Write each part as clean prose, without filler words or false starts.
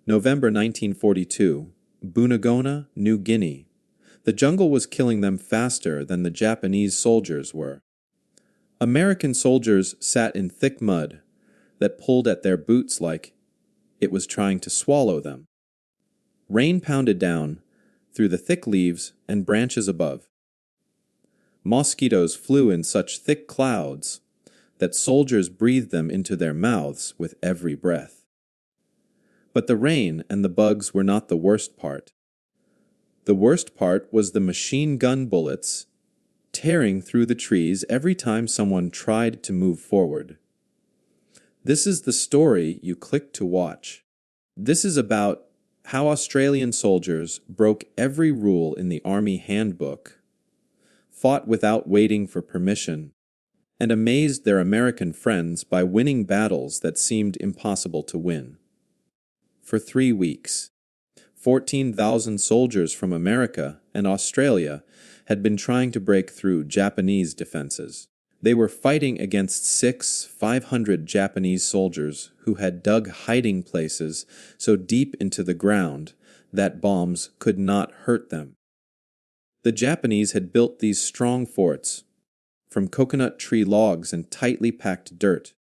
November 1942, Bunagona, New Guinea. The jungle was killing them faster than the Japanese soldiers were. American soldiers sat in thick mud that pulled at their boots like it was trying to swallow them. Rain pounded down through the thick leaves and branches above. Mosquitoes flew in such thick clouds that soldiers breathed them into their mouths with every breath. But the rain and the bugs were not the worst part. The worst part was the machine gun bullets tearing through the trees every time someone tried to move forward. This is the story you click to watch. This is about how Australian soldiers broke every rule in the Army handbook, fought without waiting for permission, and amazed their American friends by winning battles that seemed impossible to win. For 3 weeks, 14,000 soldiers from America and Australia had been trying to break through Japanese defenses. They were fighting against 500 Japanese soldiers who had dug hiding places so deep into the ground that bombs could not hurt them. The Japanese had built these strong forts from coconut tree logs and tightly packed dirt.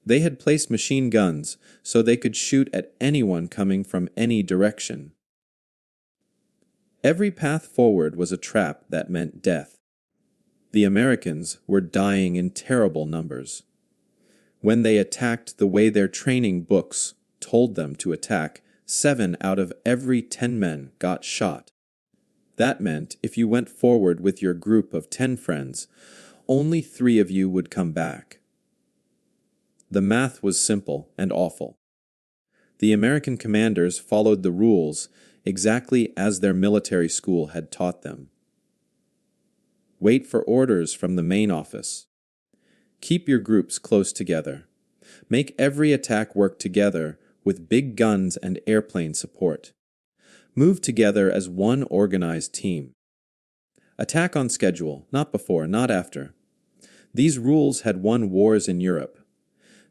They had placed machine guns so they could shoot at anyone coming from any direction. Every path forward was a trap that meant death. The Americans were dying in terrible numbers. When they attacked the way their training books told them to attack, 7 out of every 10 men got shot. That meant if you went forward with your group of 10 friends, only 3 of you would come back. The math was simple and awful. The American commanders followed the rules exactly as their military school had taught them. Wait for orders from the main office. Keep your groups close together. Make every attack work together with big guns and airplane support. Move together as one organized team. Attack on schedule, not before, not after. These rules had won wars in Europe.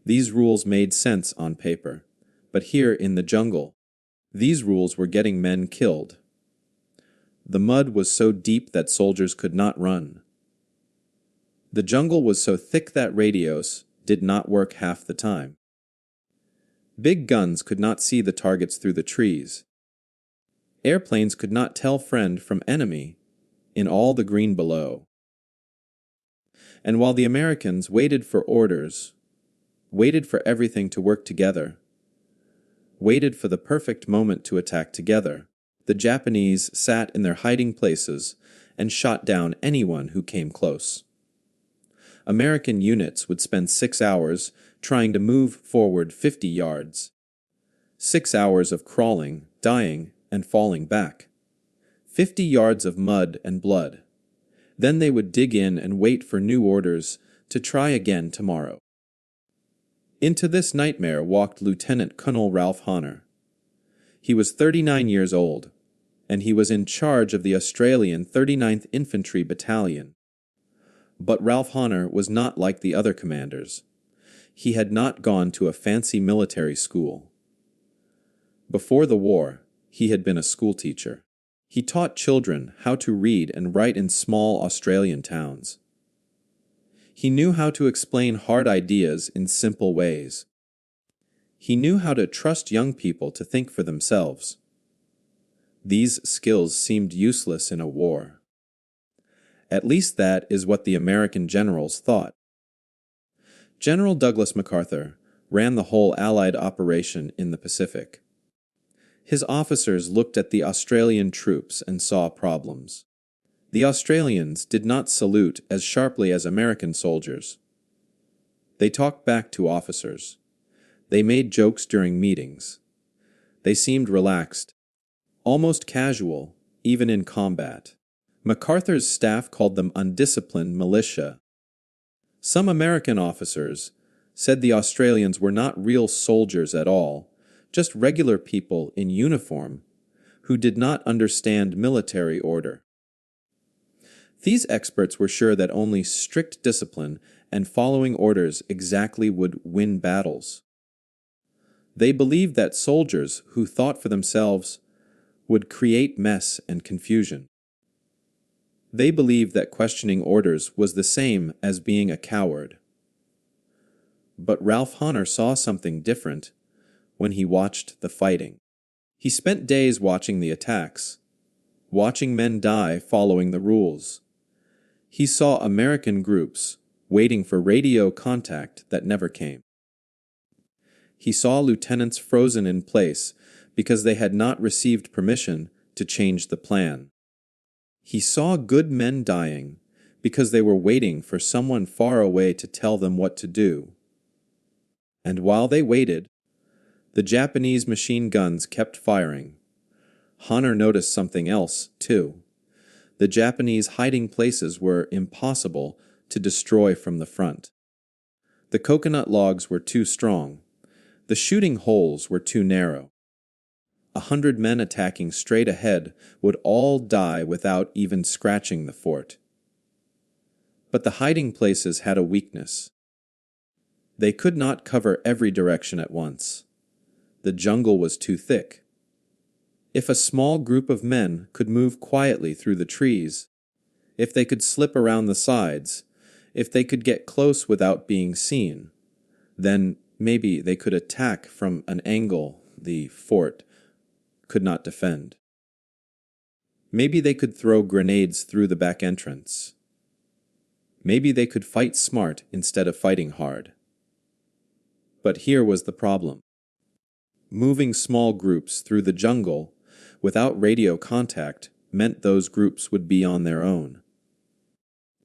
These rules made sense on paper. But here in the jungle, these rules were getting men killed. The mud was so deep that soldiers could not run. The jungle was so thick that radios did not work half the time. Big guns could not see the targets through the trees. Airplanes could not tell friend from enemy in all the green below. And while the Americans waited for orders, waited for everything to work together, waited for the perfect moment to attack together, the Japanese sat in their hiding places and shot down anyone who came close. American units would spend 6 hours trying to move forward 50 yards. 6 hours of crawling, dying, and falling back. 50 yards of mud and blood. Then they would dig in and wait for new orders to try again tomorrow. Into this nightmare walked Lieutenant Colonel Ralph Honor. He was 39 years old, and he was in charge of the Australian 39th Infantry Battalion. But Ralph Honor was not like the other commanders. He had not gone to a fancy military school. Before the war, he had been a schoolteacher. He taught children how to read and write in small Australian towns. He knew how to explain hard ideas in simple ways. He knew how to trust young people to think for themselves. These skills seemed useless in a war. At least that is what the American generals thought. General Douglas MacArthur ran the whole Allied operation in the Pacific. His officers looked at the Australian troops and saw problems. The Australians did not salute as sharply as American soldiers. They talked back to officers. They made jokes during meetings. They seemed relaxed, almost casual, even in combat. MacArthur's staff called them undisciplined militia. Some American officers said the Australians were not real soldiers at all, just regular people in uniform who did not understand military order. These experts were sure that only strict discipline and following orders exactly would win battles. They believed that soldiers who thought for themselves would create mess and confusion. They believed that questioning orders was the same as being a coward. But Ralph Honor saw something different when he watched the fighting. He spent days watching the attacks, watching men die following the rules. He saw American groups waiting for radio contact that never came. He saw lieutenants frozen in place because they had not received permission to change the plan. He saw good men dying because they were waiting for someone far away to tell them what to do. And while they waited, the Japanese machine guns kept firing. Honor noticed something else, too. The Japanese hiding places were impossible to destroy from the front. The coconut logs were too strong. The shooting holes were too narrow. 100 men attacking straight ahead would all die without even scratching the fort. But the hiding places had a weakness. They could not cover every direction at once. The jungle was too thick. If a small group of men could move quietly through the trees, if they could slip around the sides, if they could get close without being seen, then maybe they could attack from an angle the fort could not defend. Maybe they could throw grenades through the back entrance. Maybe they could fight smart instead of fighting hard. But here was the problem. Moving small groups through the jungle without radio contact meant those groups would be on their own.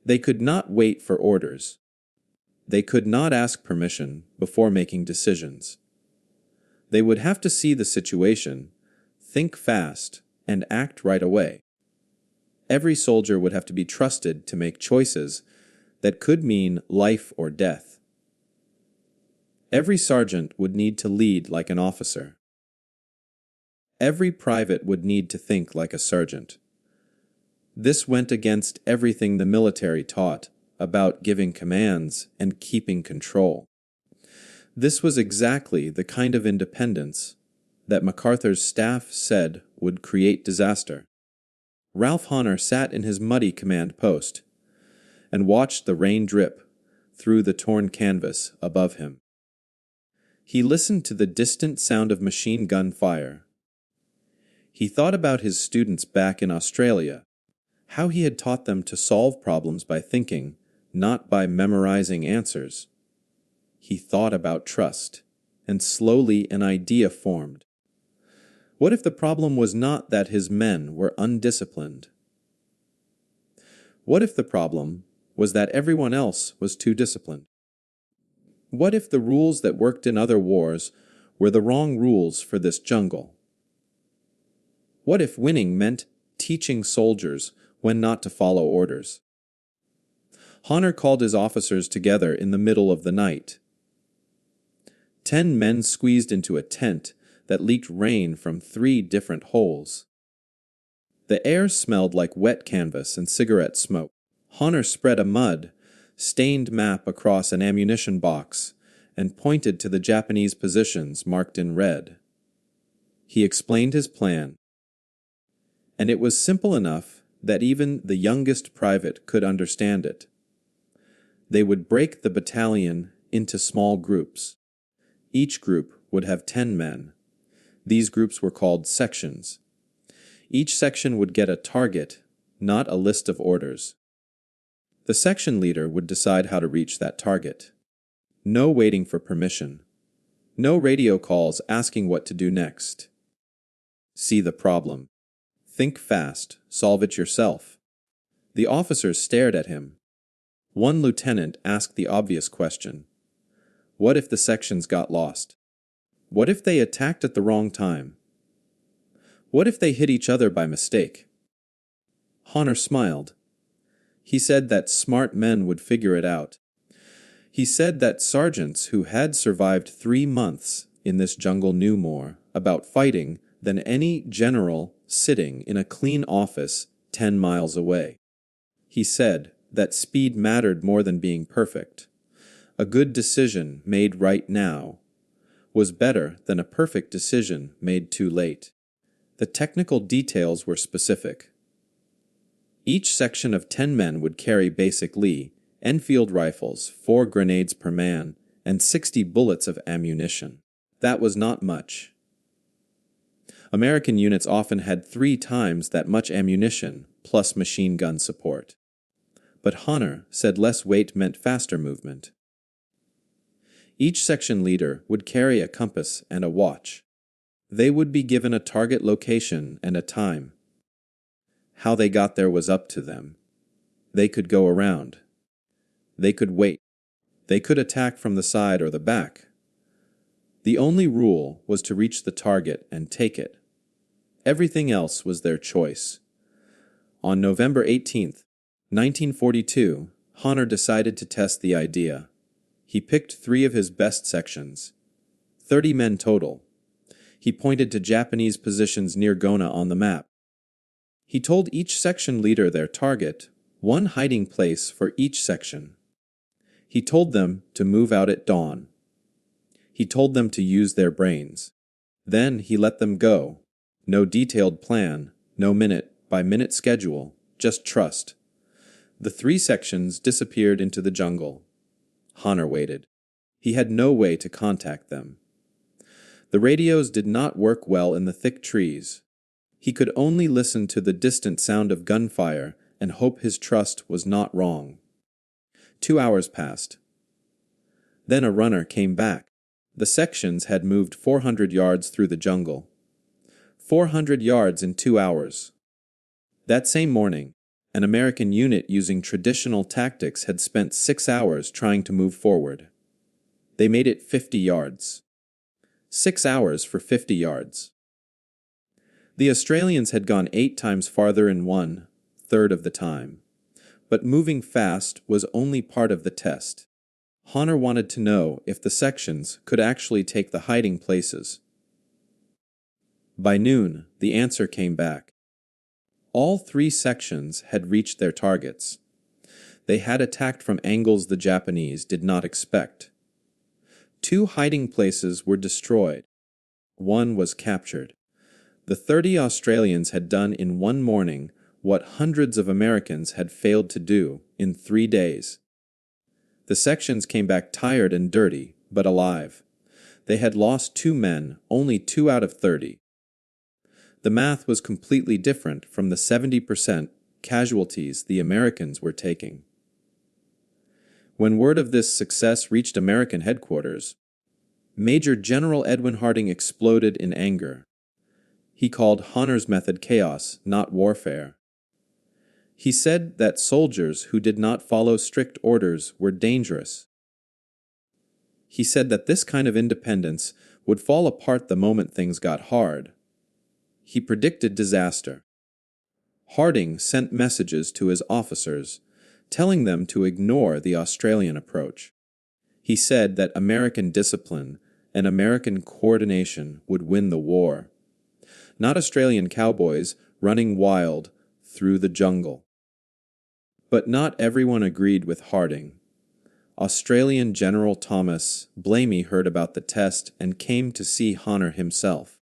They could not wait for orders. They could not ask permission before making decisions. They would have to see the situation, think fast, and act right away. Every soldier would have to be trusted to make choices that could mean life or death. Every sergeant would need to lead like an officer. Every private would need to think like a sergeant. This went against everything the military taught about giving commands and keeping control. This was exactly the kind of independence that MacArthur's staff said would create disaster. Ralph Honor sat in his muddy command post and watched the rain drip through the torn canvas above him. He listened to the distant sound of machine gun fire. He thought about his students back in Australia, how he had taught them to solve problems by thinking, not by memorizing answers. He thought about trust, and slowly an idea formed. What if the problem was not that his men were undisciplined? What if the problem was that everyone else was too disciplined? What if the rules that worked in other wars were the wrong rules for this jungle? What if winning meant teaching soldiers when not to follow orders? Honor called his officers together in the middle of the night. 10 men squeezed into a tent that leaked rain from 3 different holes. The air smelled like wet canvas and cigarette smoke. Honor spread a mud-stained map across an ammunition box and pointed to the Japanese positions marked in red. He explained his plan, and it was simple enough that even the youngest private could understand it. They would break the battalion into small groups. Each group would have 10 men. These groups were called sections. Each section would get a target, not a list of orders. The section leader would decide how to reach that target. No waiting for permission. No radio calls asking what to do next. See the problem. Think fast, solve it yourself. The officers stared at him. One lieutenant asked the obvious question. What if the sections got lost? What if they attacked at the wrong time? What if they hit each other by mistake? Honor smiled. He said that smart men would figure it out. He said that sergeants who had survived 3 months in this jungle knew more about fighting than any general sitting in a clean office 10 miles away. He said that speed mattered more than being perfect. A good decision made right now was better than a perfect decision made too late. The technical details were specific. Each section of 10 men would carry basic Lee, Enfield rifles, 4 grenades per man, and 60 bullets of ammunition. That was not much. American units often had 3 times that much ammunition, plus machine gun support. But Honor said less weight meant faster movement. Each section leader would carry a compass and a watch. They would be given a target location and a time. How they got there was up to them. They could go around. They could wait. They could attack from the side or the back. The only rule was to reach the target and take it. Everything else was their choice. On November 18, 1942, Honor decided to test the idea. He picked 3 of his best sections, 30 men total. He pointed to Japanese positions near Gona on the map. He told each section leader their target, 1 hiding place for each section. He told them to move out at dawn. He told them to use their brains. Then he let them go. No detailed plan, no minute-by-minute schedule, just trust. The 3 sections disappeared into the jungle. Honor waited. He had no way to contact them. The radios did not work well in the thick trees. He could only listen to the distant sound of gunfire and hope his trust was not wrong. 2 hours passed. Then a runner came back. The sections had moved 400 yards through the jungle. 400 yards in 2 hours. That same morning, an American unit using traditional tactics had spent 6 hours trying to move forward. They made it 50 yards. 6 hours for 50 yards. The Australians had gone 8 times farther in 1/3 of the time. But moving fast was only part of the test. Honor wanted to know if the sections could actually take the hiding places. By noon, the answer came back. All 3 sections had reached their targets. They had attacked from angles the Japanese did not expect. 2 hiding places were destroyed. 1 was captured. The 30 Australians had done in 1 morning what hundreds of Americans had failed to do in 3 days. The sections came back tired and dirty, but alive. They had lost 2 men, only 2 out of 30. The math was completely different from the 70% casualties the Americans were taking. When word of this success reached American headquarters, Major General Edwin Harding exploded in anger. He called Honor's method chaos, not warfare. He said that soldiers who did not follow strict orders were dangerous. He said that this kind of independence would fall apart the moment things got hard. He predicted disaster. Harding sent messages to his officers, telling them to ignore the Australian approach. He said that American discipline and American coordination would win the war, not Australian cowboys running wild through the jungle. But not everyone agreed with Harding. Australian General Thomas Blamey heard about the test and came to see Honor himself.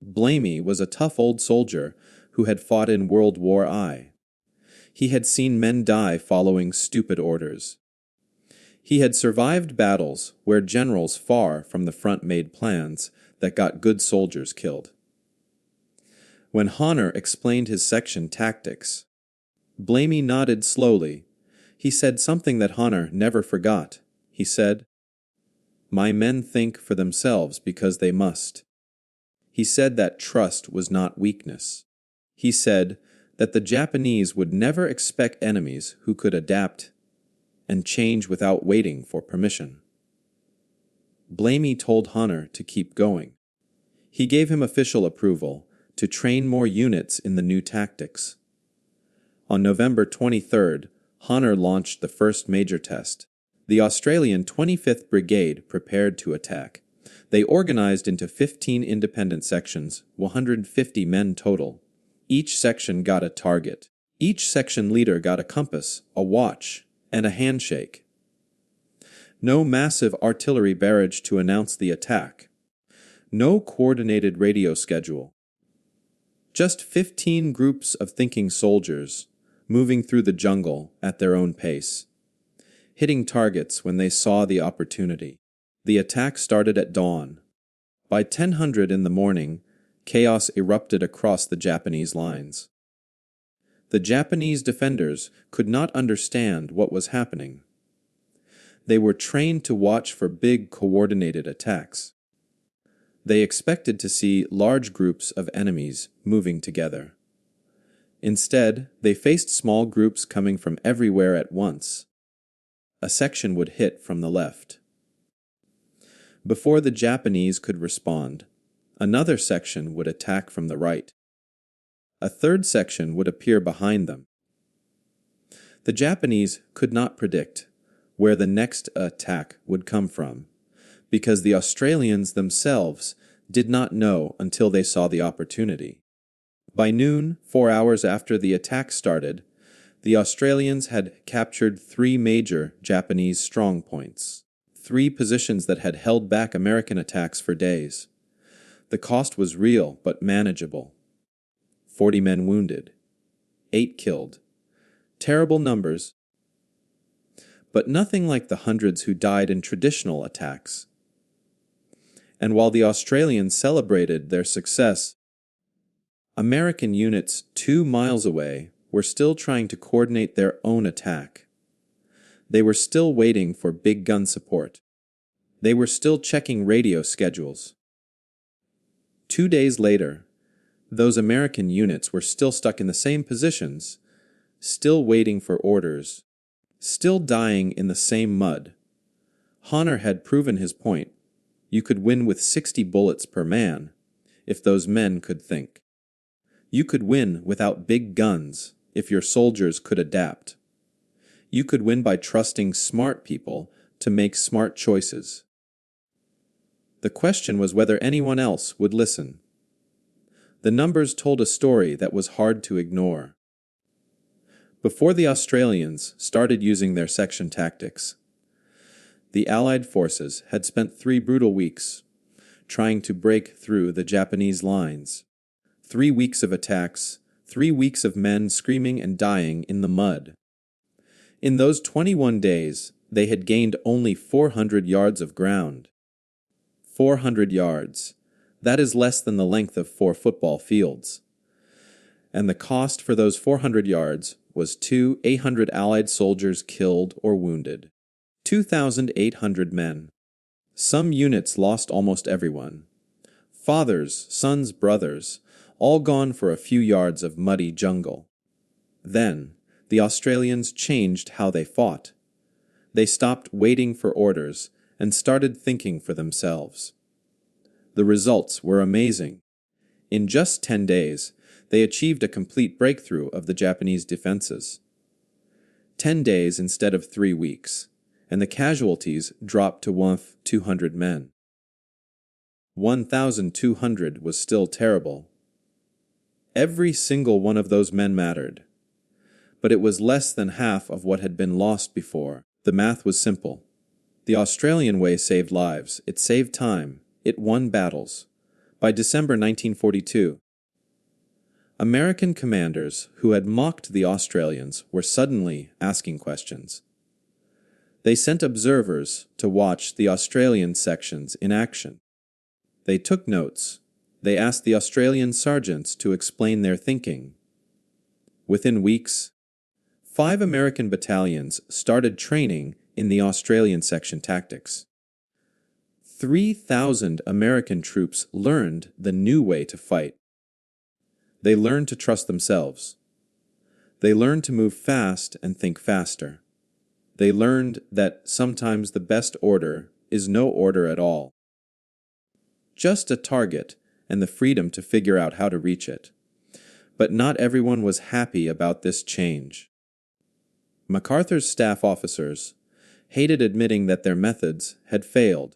Blamey was a tough old soldier who had fought in World War I. He had seen men die following stupid orders. He had survived battles where generals far from the front made plans that got good soldiers killed. When Honor explained his section tactics, Blamey nodded slowly. He said something that Honor never forgot. He said, "My men think for themselves because they must." He said that trust was not weakness. He said that the Japanese would never expect enemies who could adapt and change without waiting for permission. Blamey told Honor to keep going. He gave him official approval to train more units in the new tactics. On November 23rd, Honor launched the first major test. The Australian 25th Brigade prepared to attack. They organized into 15 independent sections, 150 men total. Each section got a target. Each section leader got a compass, a watch, and a handshake. No massive artillery barrage to announce the attack. No coordinated radio schedule. Just 15 groups of thinking soldiers moving through the jungle at their own pace, hitting targets when they saw the opportunity. The attack started at dawn. By 10:00 in the morning, chaos erupted across the Japanese lines. The Japanese defenders could not understand what was happening. They were trained to watch for big coordinated attacks. They expected to see large groups of enemies moving together. Instead, they faced small groups coming from everywhere at once. A section would hit from the left. Before the Japanese could respond, another section would attack from the right. A third section would appear behind them. The Japanese could not predict where the next attack would come from, because the Australians themselves did not know until they saw the opportunity. By noon, 4 hours after the attack started, the Australians had captured 3 major Japanese strongpoints, 3 positions that had held back American attacks for days. The cost was real but manageable. 40 men wounded, 8 killed. Terrible numbers, but nothing like the hundreds who died in traditional attacks. And while the Australians celebrated their success, American units 2 miles away were still trying to coordinate their own attack. They were still waiting for big gun support. They were still checking radio schedules. 2 days later, those American units were still stuck in the same positions, still waiting for orders, still dying in the same mud. Honor had proven his point. You could win with 60 bullets per man, if those men could think. You could win without big guns, if your soldiers could adapt. You could win by trusting smart people to make smart choices. The question was whether anyone else would listen. The numbers told a story that was hard to ignore. Before the Australians started using their section tactics, the Allied forces had spent 3 brutal weeks trying to break through the Japanese lines. 3 weeks of attacks, 3 weeks of men screaming and dying in the mud. In those 21 days, they had gained only 400 yards of ground. 400 yards. That is less than the length of 4 football fields. And the cost for those 400 yards was 800 Allied soldiers killed or wounded. 2,800 men. Some units lost almost everyone. Fathers, sons, brothers, all gone for a few yards of muddy jungle. Then, the Australians changed how they fought. They stopped waiting for orders and started thinking for themselves. The results were amazing. In just 10 days, they achieved a complete breakthrough of the Japanese defenses. 10 days instead of 3 weeks, and the casualties dropped to 200 men. 1,200 was still terrible. Every single one of those men mattered. But it was less than half of what had been lost before. The math was simple. The Australian way saved lives. It saved time. It won battles. By December 1942, American commanders who had mocked the Australians were suddenly asking questions. They sent observers to watch the Australian sections in action. They took notes. They asked the Australian sergeants to explain their thinking. Within weeks, 5 American battalions started training in the Australian section tactics. 3,000 American troops learned the new way to fight. They learned to trust themselves. They learned to move fast and think faster. They learned that sometimes the best order is no order at all. Just a target and the freedom to figure out how to reach it. But not everyone was happy about this change. MacArthur's staff officers hated admitting that their methods had failed.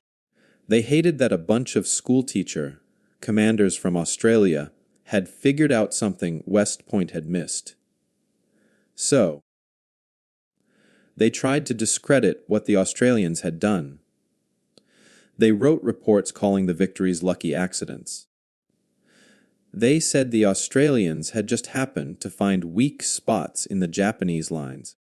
They hated that a bunch of schoolteacher commanders from Australia had figured out something West Point had missed. So, they tried to discredit what the Australians had done. They wrote reports calling the victories lucky accidents. They said the Australians had just happened to find weak spots in the Japanese lines.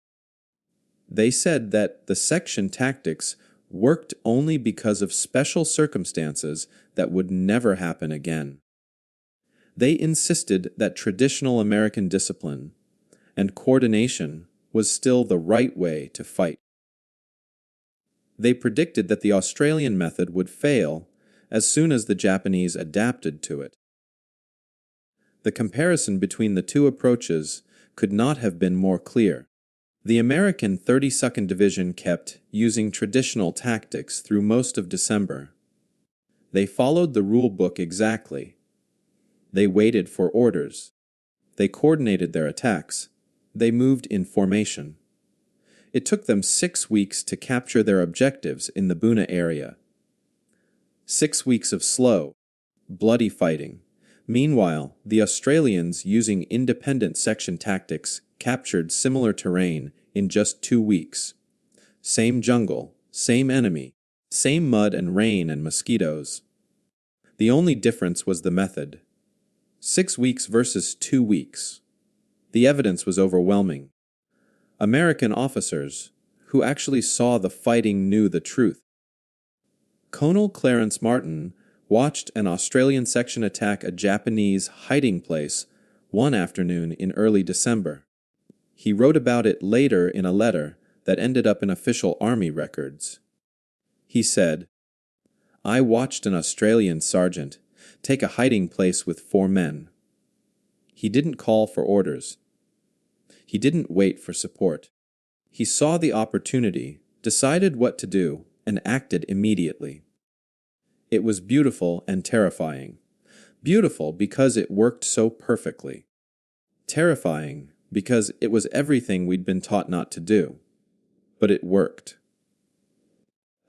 They said that the section tactics worked only because of special circumstances that would never happen again. They insisted that traditional American discipline and coordination was still the right way to fight. They predicted that the Australian method would fail as soon as the Japanese adapted to it. The comparison between the two approaches could not have been more clear. The American 32nd Division kept using traditional tactics through most of December. They followed the rule book exactly. They waited for orders. They coordinated their attacks. They moved in formation. It took them 6 weeks to capture their objectives in the Buna area. 6 weeks of slow, bloody fighting. Meanwhile, the Australians, using independent section tactics, captured similar terrain in just 2 weeks. Same jungle, same enemy, same mud and rain and mosquitoes. The only difference was the method. 6 weeks versus 2 weeks. The evidence was overwhelming. American officers, who actually saw the fighting, knew the truth. Colonel Clarence Martin watched an Australian section attack a Japanese hiding place one afternoon in early December. He wrote about it later in a letter that ended up in official army records. He said, "I watched an Australian sergeant take a hiding place with 4 men. He didn't call for orders. He didn't wait for support. He saw the opportunity, decided what to do, and acted immediately. It was beautiful and terrifying. Beautiful because it worked so perfectly. Terrifying because it was everything we'd been taught not to do. But it worked."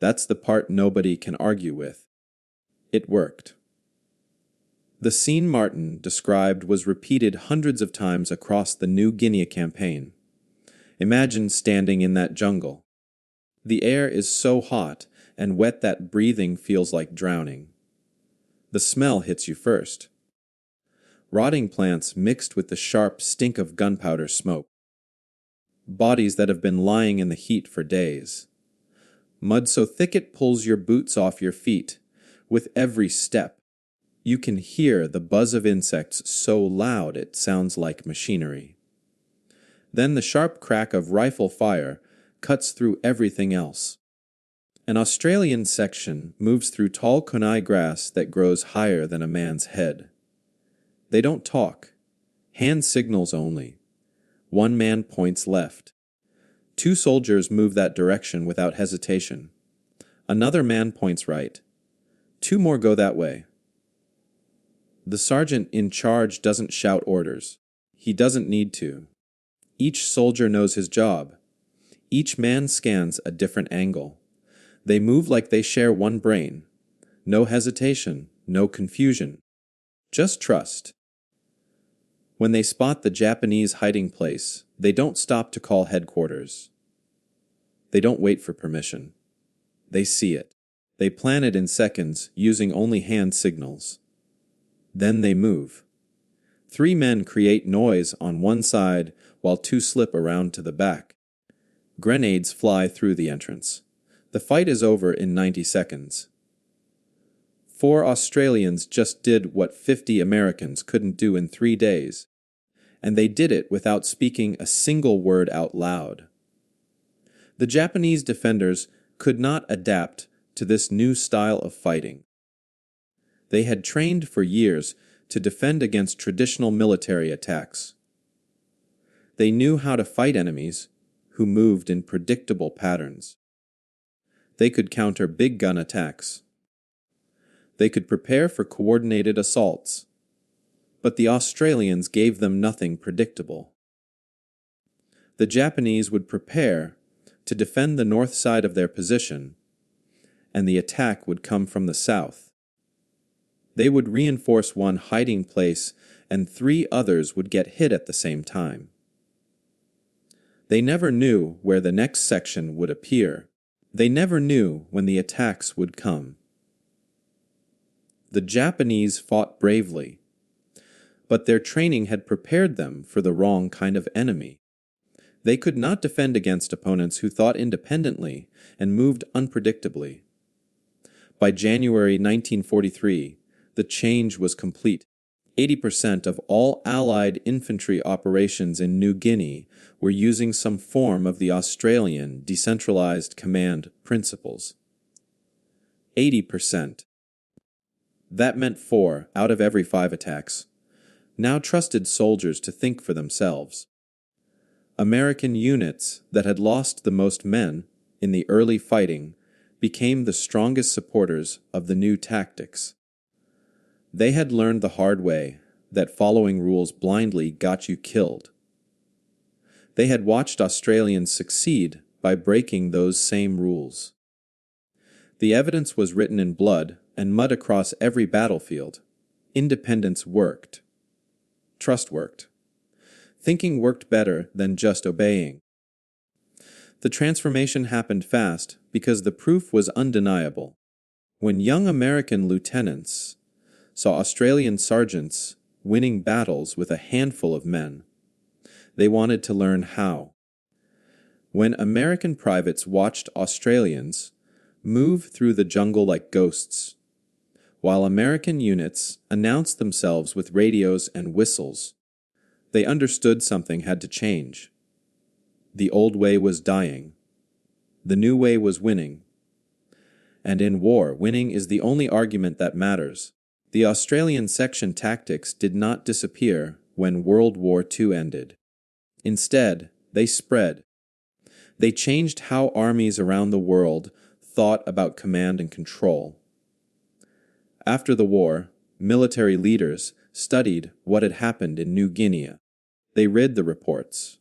That's the part nobody can argue with. It worked. The scene Martin described was repeated hundreds of times across the New Guinea campaign. Imagine standing in that jungle. The air is so hot and wet that breathing feels like drowning. The smell hits you first. Rotting plants mixed with the sharp stink of gunpowder smoke. Bodies that have been lying in the heat for days. Mud so thick it pulls your boots off your feet. With every step, you can hear the buzz of insects so loud it sounds like machinery. Then the sharp crack of rifle fire cuts through everything else. An Australian section moves through tall kunai grass that grows higher than a man's head. They don't talk. Hand signals only. 1 man points left. 2 soldiers move that direction without hesitation. Another man points right. 2 more go that way. The sergeant in charge doesn't shout orders. He doesn't need to. Each soldier knows his job. Each man scans a different angle. They move like they share one brain. No hesitation, no confusion. Just trust. When they spot the Japanese hiding place, they don't stop to call headquarters. They don't wait for permission. They see it. They plan it in seconds, using only hand signals. Then they move. 3 men create noise on one side while 2 slip around to the back. Grenades fly through the entrance. The fight is over in 90 seconds. 4 Australians just did what 50 Americans couldn't do in 3 days, and they did it without speaking a single word out loud. The Japanese defenders could not adapt to this new style of fighting. They had trained for years to defend against traditional military attacks. They knew how to fight enemies who moved in predictable patterns. They could counter big gun attacks. They could prepare for coordinated assaults. But the Australians gave them nothing predictable. The Japanese would prepare to defend the north side of their position, and the attack would come from the south. They would reinforce one hiding place, and 3 others would get hit at the same time. They never knew where the next section would appear. They never knew when the attacks would come. The Japanese fought bravely, but their training had prepared them for the wrong kind of enemy. They could not defend against opponents who thought independently and moved unpredictably. By January 1943, the change was complete. 80% of all Allied infantry operations in New Guinea were using some form of the Australian decentralized command principles. 80%. That meant 4 out of every 5 attacks now trusted soldiers to think for themselves. American units that had lost the most men in the early fighting became the strongest supporters of the new tactics. They had learned the hard way that following rules blindly got you killed. They had watched Australians succeed by breaking those same rules. The evidence was written in blood and mud across every battlefield. Independence worked. Trust worked. Thinking worked better than just obeying. The transformation happened fast because the proof was undeniable. When young American lieutenants saw Australian sergeants winning battles with a handful of men, they wanted to learn how. When American privates watched Australians move through the jungle like ghosts, while American units announced themselves with radios and whistles, they understood something had to change. The old way was dying. The new way was winning. And in war, winning is the only argument that matters. The Australian section tactics did not disappear when World War II ended. Instead, they spread. They changed how armies around the world thought about command and control. After the war, military leaders studied what had happened in New Guinea. They read the reports.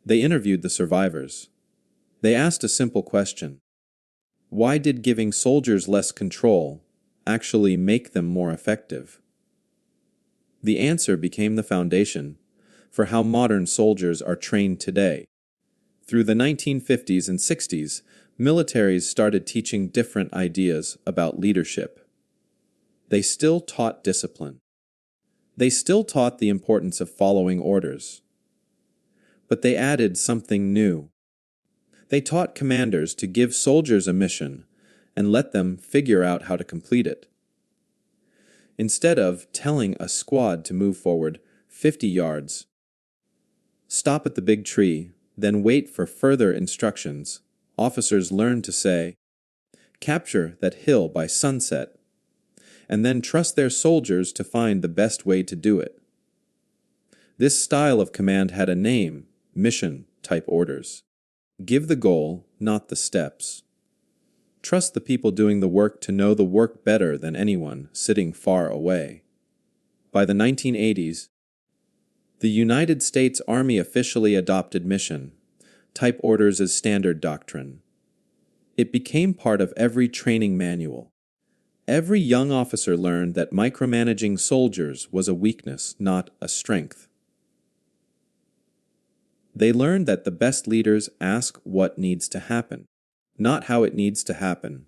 They interviewed the survivors. They asked a simple question. Why did giving soldiers less control actually make them more effective? The answer became the foundation for how modern soldiers are trained today. Through the 1950s and 60s, militaries started teaching different ideas about leadership. They still taught discipline. They still taught the importance of following orders. But they added something new. They taught commanders to give soldiers a mission and let them figure out how to complete it. Instead of telling a squad to move forward 50 yards, stop at the big tree, then wait for further instructions, officers learned to say, capture that hill by sunset, and then trust their soldiers to find the best way to do it. This style of command had a name, mission-type orders. Give the goal, not the steps. Trust the people doing the work to know the work better than anyone sitting far away. By the 1980s, the United States Army officially adopted mission-type orders as standard doctrine. It became part of every training manual. Every young officer learned that micromanaging soldiers was a weakness, not a strength. They learned that the best leaders ask what needs to happen, not how it needs to happen.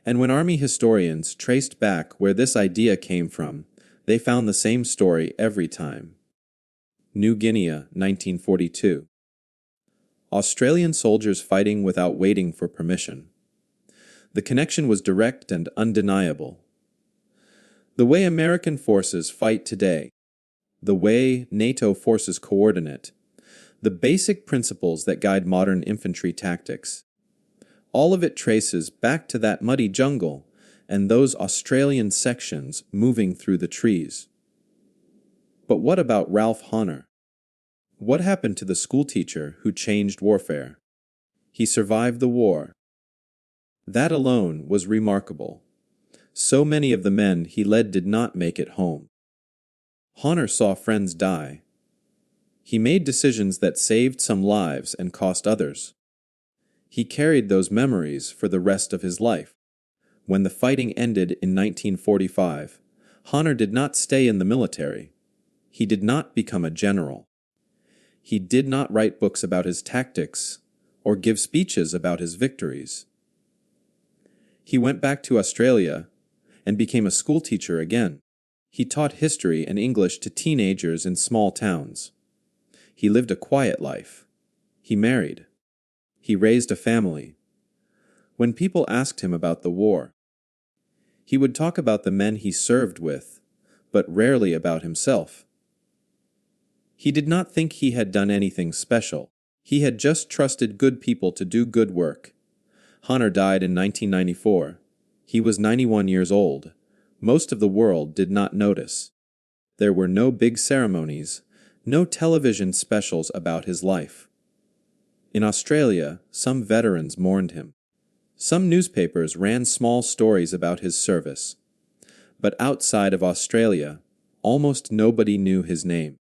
And when Army historians traced back where this idea came from, they found the same story every time. New Guinea, 1942. Australian soldiers fighting without waiting for permission. The connection was direct and undeniable. The way American forces fight today, the way NATO forces coordinate, the basic principles that guide modern infantry tactics, all of it traces back to that muddy jungle and those Australian sections moving through the trees. But what about Ralph Honor? What happened to the schoolteacher who changed warfare? He survived the war. That alone was remarkable. So many of the men he led did not make it home. Honor saw friends die. He made decisions that saved some lives and cost others. He carried those memories for the rest of his life. When the fighting ended in 1945, Honor did not stay in the military. He did not become a general. He did not write books about his tactics or give speeches about his victories. He went back to Australia and became a schoolteacher again. He taught history and English to teenagers in small towns. He lived a quiet life. He married. He raised a family. When people asked him about the war, he would talk about the men he served with, but rarely about himself. He did not think he had done anything special. He had just trusted good people to do good work. Honor died in 1994. He was 91 years old. Most of the world did not notice. There were no big ceremonies, no television specials about his life. In Australia, some veterans mourned him. Some newspapers ran small stories about his service. But outside of Australia, almost nobody knew his name.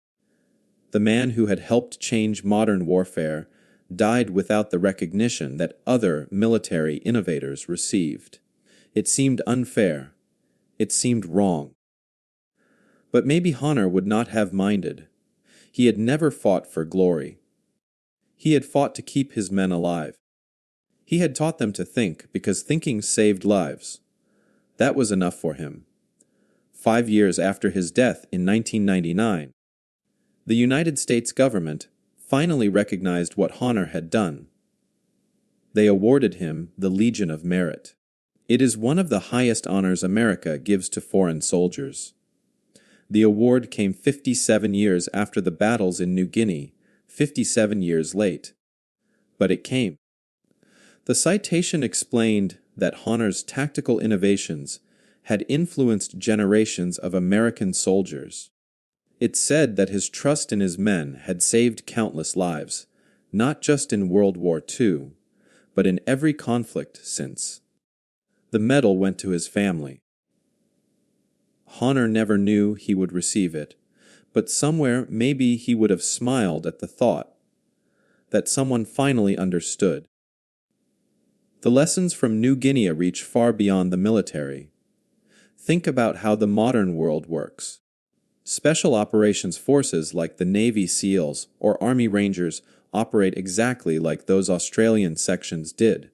The man who had helped change modern warfare died without the recognition that other military innovators received. It seemed unfair. It seemed wrong. But maybe Honor would not have minded. He had never fought for glory. He had fought to keep his men alive. He had taught them to think because thinking saved lives. That was enough for him. 5 years after his death in 1999, the United States government finally recognized what Honor had done. They awarded him the Legion of Merit. It is one of the highest honors America gives to foreign soldiers. The award came 57 years after the battles in New Guinea, 57 years late. But it came. The citation explained that Honor's tactical innovations had influenced generations of American soldiers. It said that his trust in his men had saved countless lives, not just in World War II, but in every conflict since. The medal went to his family. Honor never knew he would receive it, but somewhere maybe he would have smiled at the thought that someone finally understood. The lessons from New Guinea reach far beyond the military. Think about how the modern world works. Special operations forces like the Navy SEALs or Army Rangers operate exactly like those Australian sections did.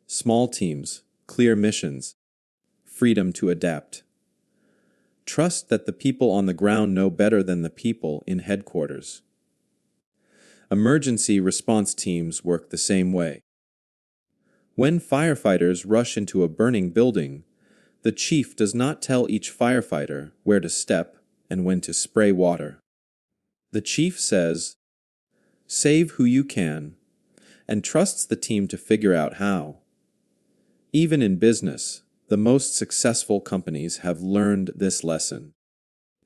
Small teams, clear missions, freedom to adapt. Trust that the people on the ground know better than the people in headquarters. Emergency response teams work the same way. When firefighters rush into a burning building, the chief does not tell each firefighter where to step and when to spray water. The chief says, "Save who you can," and trusts the team to figure out how. Even in business, the most successful companies have learned this lesson.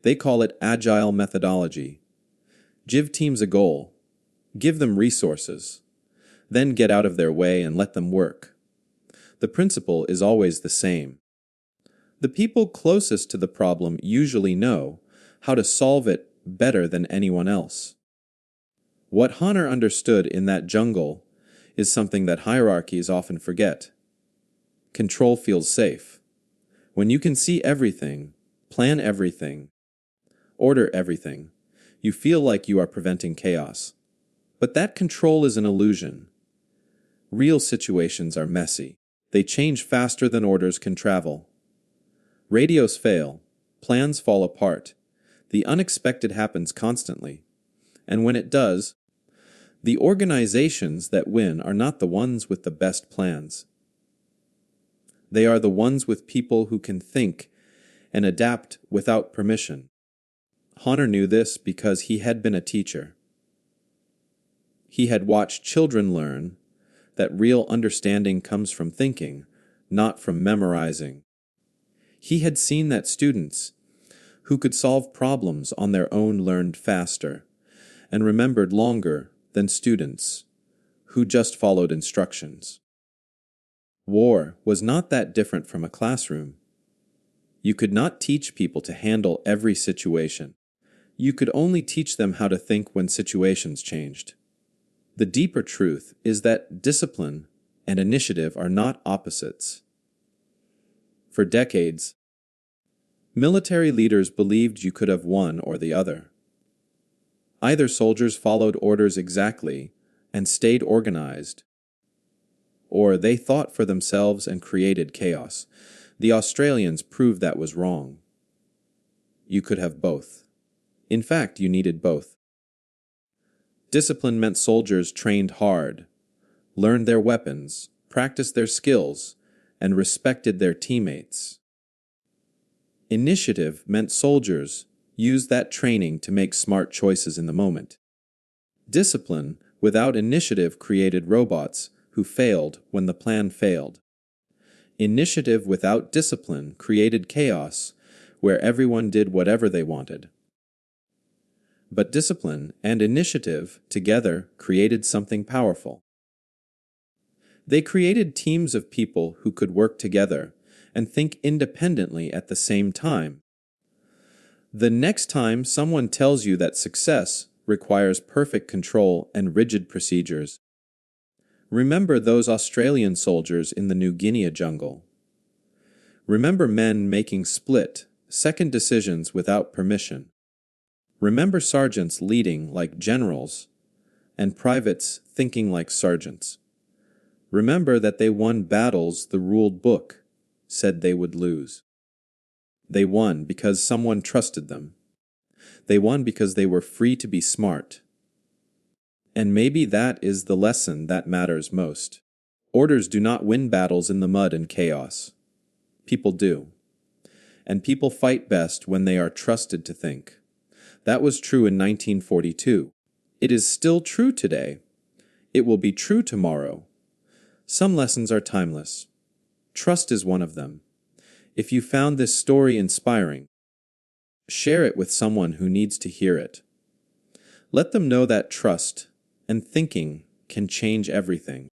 They call it agile methodology. Give teams a goal. Give them resources. Then get out of their way and let them work. The principle is always the same. The people closest to the problem usually know how to solve it better than anyone else. What Honor understood in that jungle is something that hierarchies often forget. Control feels safe. When you can see everything, plan everything, order everything, you feel like you are preventing chaos. But that control is an illusion. Real situations are messy. They change faster than orders can travel. Radios fail. Plans fall apart. The unexpected happens constantly. And when it does, the organizations that win are not the ones with the best plans. They are the ones with people who can think and adapt without permission. Honor knew this because he had been a teacher. He had watched children learn that real understanding comes from thinking, not from memorizing. He had seen that students who could solve problems on their own learned faster and remembered longer than students who just followed instructions. War was not that different from a classroom. You could not teach people to handle every situation. You could only teach them how to think when situations changed. The deeper truth is that discipline and initiative are not opposites. For decades, military leaders believed you could have one or the other. Either soldiers followed orders exactly and stayed organized, or they thought for themselves and created chaos. The Australians proved that was wrong. You could have both. In fact, you needed both. Discipline meant soldiers trained hard, learned their weapons, practiced their skills, and respected their teammates. Initiative meant soldiers used that training to make smart choices in the moment. Discipline without initiative created robots who failed when the plan failed. Initiative without discipline created chaos where everyone did whatever they wanted. But discipline and initiative together created something powerful. They created teams of people who could work together and think independently at the same time. The next time someone tells you that success requires perfect control and rigid procedures, remember those Australian soldiers in the New Guinea jungle. Remember men making split, second decisions without permission. Remember sergeants leading like generals and privates thinking like sergeants. Remember that they won battles the ruled book said they would lose. They won because someone trusted them. They won because they were free to be smart. And maybe that is the lesson that matters most. Orders do not win battles in the mud and chaos. People do. And people fight best when they are trusted to think. That was true in 1942. It is still true today. It will be true tomorrow. Some lessons are timeless. Trust is one of them. If you found this story inspiring, share it with someone who needs to hear it. Let them know that trust and thinking can change everything.